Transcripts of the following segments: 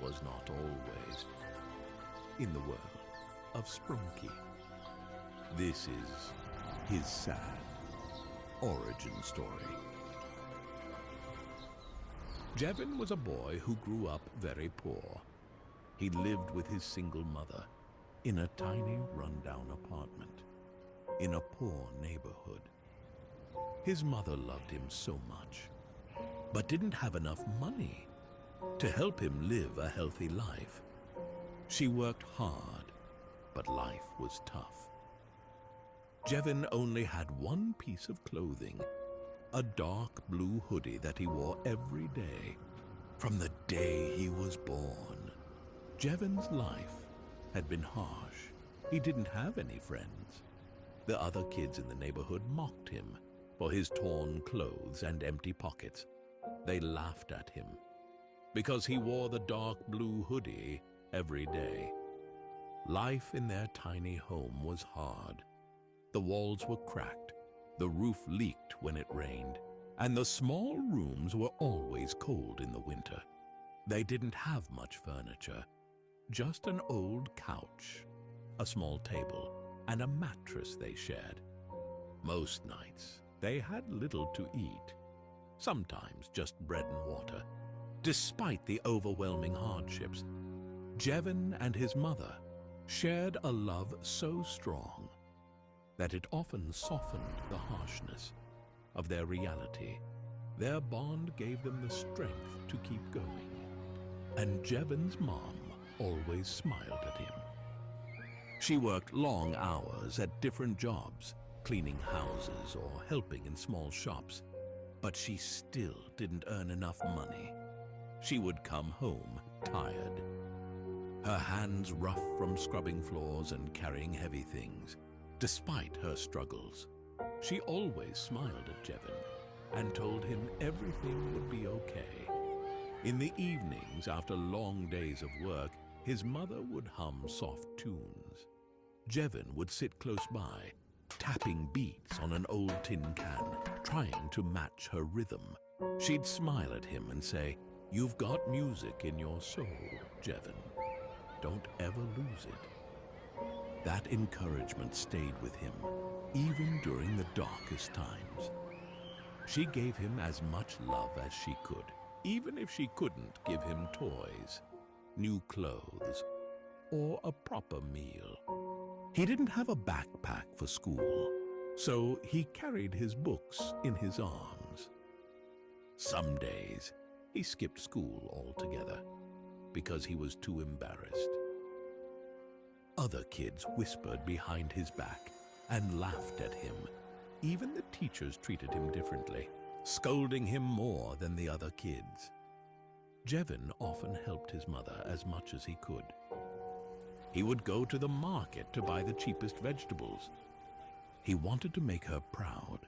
was not always in the world of Sprunky. This is his sad origin story. Jevin was a boy who grew up very poor. He lived with his single mother in a tiny rundown apartment in a poor neighborhood. His mother loved him so much, but didn't have enough money to help him live a healthy life. She worked hard, but life was tough. Jevin only had one piece of clothing, a dark blue hoodie that he wore every day from the day he was born. Jevin's life had been harsh. He didn't have any friends. The other kids in the neighborhood mocked him for his torn clothes and empty pockets. They laughed at him because he wore the dark blue hoodie every day. Life in their tiny home was hard. The walls were cracked, the roof leaked when it rained, and the small rooms were always cold in the winter. They didn't have much furniture, just an old couch, a small table, and a mattress they shared. Most nights, they had little to eat, sometimes just bread and water. Despite the overwhelming hardships, Jevin and his mother shared a love so strong that it often softened the harshness of their reality. Their bond gave them the strength to keep going, and Jevin's mom always smiled at him. She worked long hours at different jobs, cleaning houses or helping in small shops, but she still didn't earn enough money. She would come home tired, her hands rough from scrubbing floors and carrying heavy things. Despite her struggles, she always smiled at Jevin and told him everything would be okay. In the evenings, after long days of work, his mother would hum soft tunes. Jevin would sit close by, tapping beats on an old tin can, trying to match her rhythm. She'd smile at him and say, "You've got music in your soul, Jevin. Don't ever lose it." That encouragement stayed with him, even during the darkest times. She gave him as much love as she could, even if she couldn't give him toys, new clothes, or a proper meal. He didn't have a backpack for school, so he carried his books in his arms. Some days, he skipped school altogether because he was too embarrassed. Other kids whispered behind his back and laughed at him. Even the teachers treated him differently, scolding him more than the other kids. Jevin often helped his mother as much as he could. He would go to the market to buy the cheapest vegetables. He wanted to make her proud,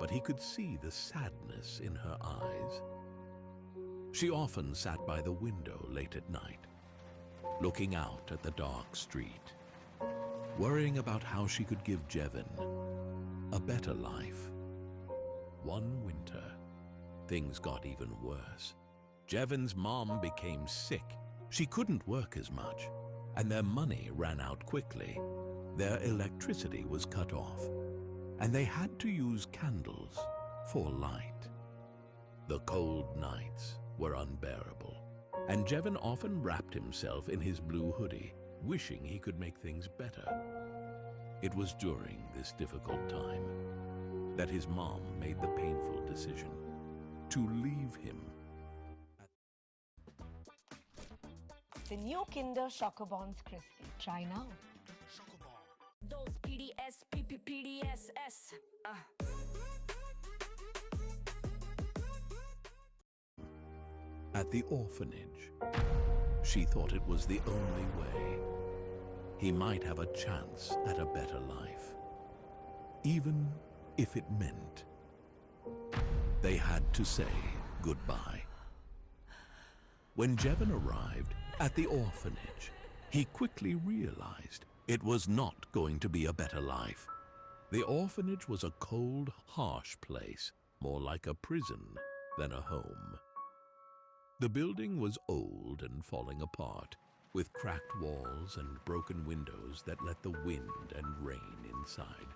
but he could see the sadness in her eyes. She often sat by the window late at night, looking out at the dark street, worrying about how she could give Jevin a better life. One winter, things got even worse. Jevin's mom became sick. She couldn't work as much, and their money ran out quickly. Their electricity was cut off, and they had to use candles for light. The cold nights were unbearable, and Jevin often wrapped himself in his blue hoodie, wishing he could make things better. It was during this difficult time that his mom made the painful decision to leave him. The new Kinder Chocobons Crispy. Try now. Those PDS, PDSS. At the orphanage, she thought it was the only way. He might have a chance at a better life, even if it meant they had to say goodbye. When Jevin arrived at the orphanage, he quickly realized it was not going to be a better life. The orphanage was a cold, harsh place, more like a prison than a home. The building was old and falling apart, with cracked walls and broken windows that let the wind and rain inside.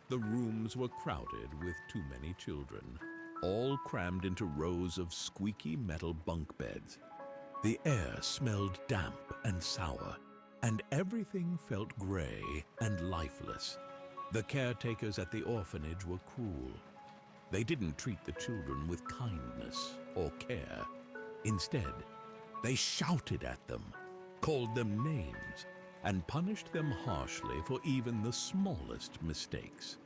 The rooms were crowded with too many children, all crammed into rows of squeaky metal bunk beds. The air smelled damp and sour, and everything felt gray and lifeless. The caretakers at the orphanage were cruel. They didn't treat the children with kindness or care. Instead, they shouted at them, called them names, and punished them harshly for even the smallest mistakes.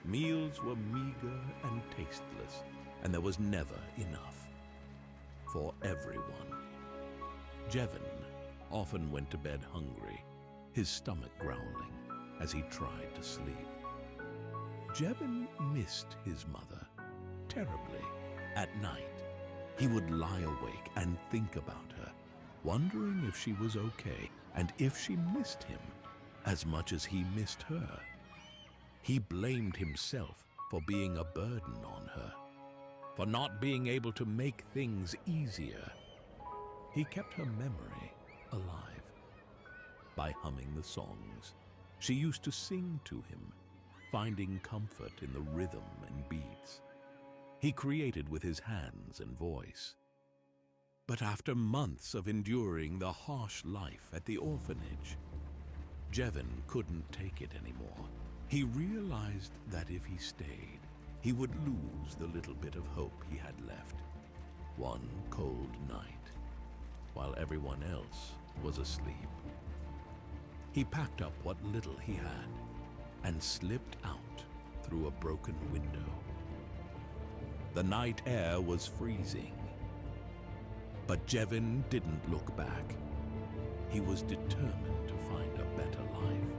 Meals were meager and tasteless, and there was never enough for everyone. Jevin often went to bed hungry, his stomach growling as he tried to sleep. Jevin missed his mother terribly. At night, he would lie awake and think about her, wondering if she was okay and if she missed him as much as he missed her. He blamed himself for being a burden on her, for not being able to make things easier. He kept her memory alive by humming the songs she used to sing to him, finding comfort in the rhythm and beats he created with his hands and voice. But after months of enduring the harsh life at the orphanage, Jevin couldn't take it anymore. He realized that if he stayed, he would lose the little bit of hope he had left. One cold night, while everyone else was asleep, he packed up what little he had and slipped out through a broken window. The night air was freezing, but Jevin didn't look back. He was determined to find a better life,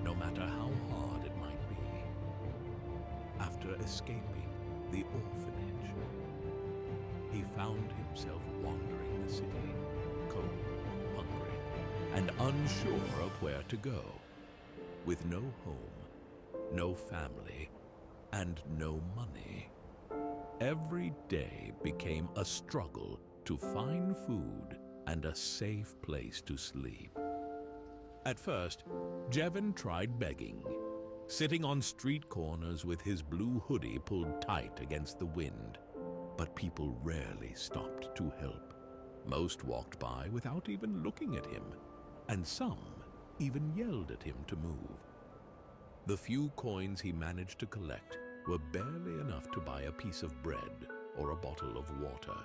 no matter how hard it might be. After escaping the orphanage, he found himself wandering the city, cold, hungry, and unsure of where to go. With no home, no family, and no money, every day became a struggle to find food and a safe place to sleep. At first, Jevin tried begging, sitting on street corners with his blue hoodie pulled tight against the wind. But people rarely stopped to help. Most walked by without even looking at him, and some even yelled at him to move. The few coins he managed to collect were barely enough to buy a piece of bread or a bottle of water.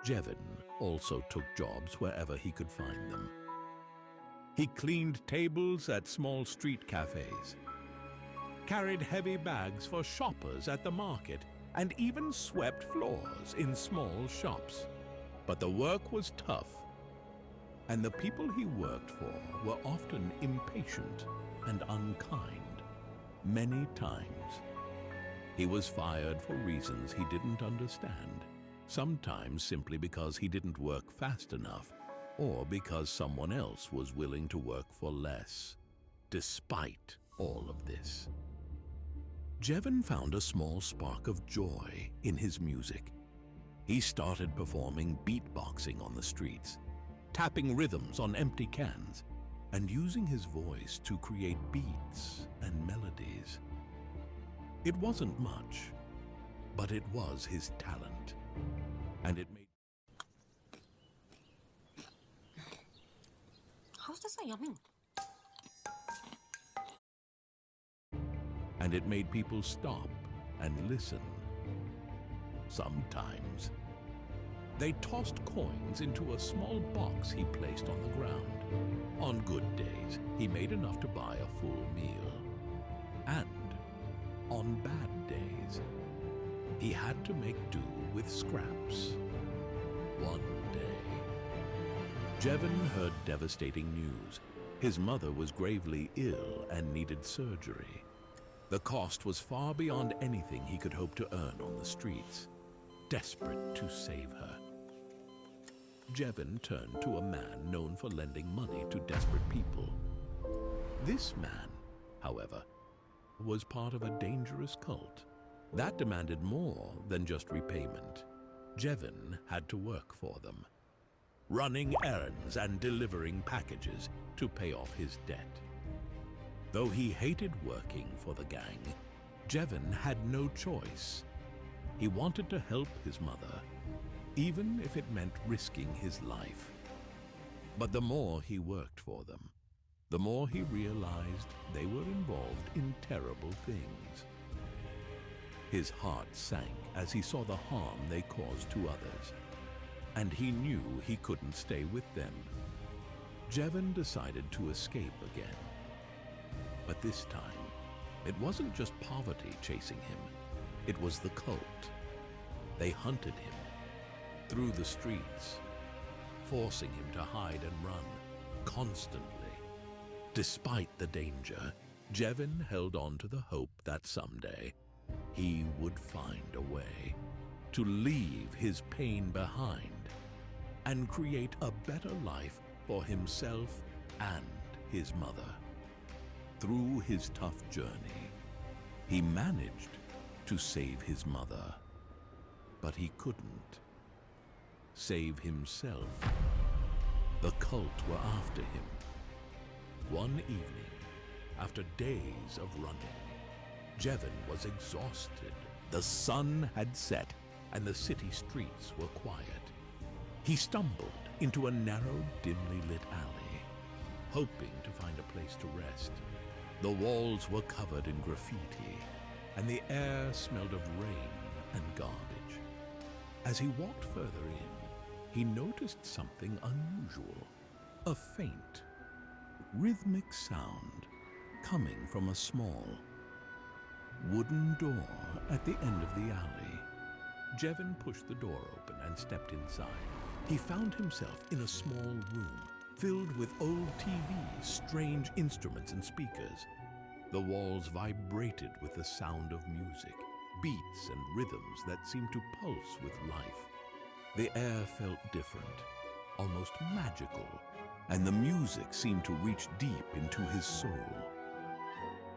Jevin also took jobs wherever he could find them. He cleaned tables at small street cafes, carried heavy bags for shoppers at the market, and even swept floors in small shops. But the work was tough, and the people he worked for were often impatient and unkind. Many times, he was fired for reasons he didn't understand, sometimes simply because he didn't work fast enough, or because someone else was willing to work for less. Despite all of this, Jevin found a small spark of joy in his music. He started performing beatboxing on the streets, tapping rhythms on empty cans, and using his voice to create beats and melodies. It wasn't much, but it was his talent, and it made How's this so yummy? people stop and listen. Sometimes, they tossed coins into a small box he placed on the ground. On good days, he made enough to buy a full meal. And on bad days, he had to make do with scraps. One day, Jevin heard devastating news. His mother was gravely ill and needed surgery. The cost was far beyond anything he could hope to earn on the streets. Desperate to save her, Jevin turned to a man known for lending money to desperate people. This man, however, was part of a dangerous cult that demanded more than just repayment. Jevin had to work for them, running errands and delivering packages to pay off his debt. Though he hated working for the gang, Jevin had no choice. He wanted to help his mother, even if it meant risking his life. But the more he worked for them, the more he realized they were involved in terrible things. His heart sank as he saw the harm they caused to others, and he knew he couldn't stay with them. Jevin decided to escape again. But this time, it wasn't just poverty chasing him, it was the cult. They hunted him through the streets, forcing him to hide and run constantly. Despite the danger, Jevin held on to the hope that someday he would find a way to leave his pain behind and create a better life for himself and his mother. Through his tough journey, he managed to save his mother, but he couldn't save himself. The cult were after him. One evening, after days of running, Jevin was exhausted. The sun had set and the city streets were quiet. He stumbled into a narrow, dimly lit alley, hoping to find a place to rest. The walls were covered in graffiti, and the air smelled of rain and garbage. As he walked further in, he noticed something unusual, a faint, rhythmic sound coming from a small, wooden door at the end of the alley. Jevin pushed the door open and stepped inside. He found himself in a small room filled with old TVs, strange instruments and speakers. The walls vibrated with the sound of music, beats and rhythms that seemed to pulse with life. The air felt different, almost magical, and the music seemed to reach deep into his soul.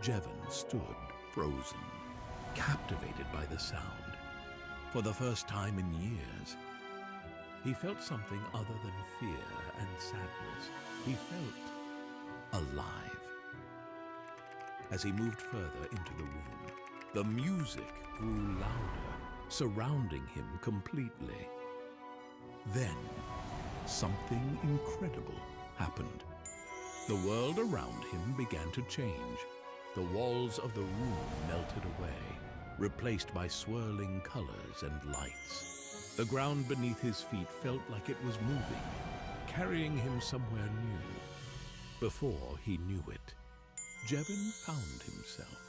Jevin stood frozen, captivated by the sound. For the first time in years, he felt something other than fear and sadness. He felt alive. As he moved further into the room, the music grew louder, surrounding him completely. Then, something incredible happened. The world around him began to change. The walls of the room melted away, replaced by swirling colors and lights. The ground beneath his feet felt like it was moving, carrying him somewhere new. Before he knew it, Jevin found himself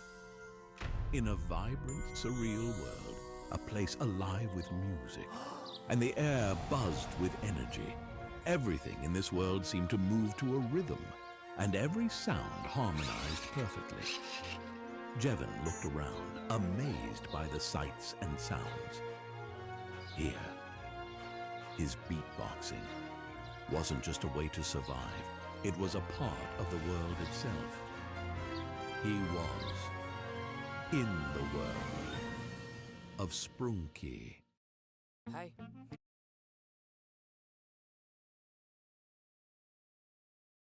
in a vibrant, surreal world, a place alive with music, and the air buzzed with energy. Everything in this world seemed to move to a rhythm, and every sound harmonized perfectly. Jevin looked around, amazed by the sights and sounds. Here, his beatboxing wasn't just a way to survive, it was a part of the world itself. He was in the world of Sprunki. Hi.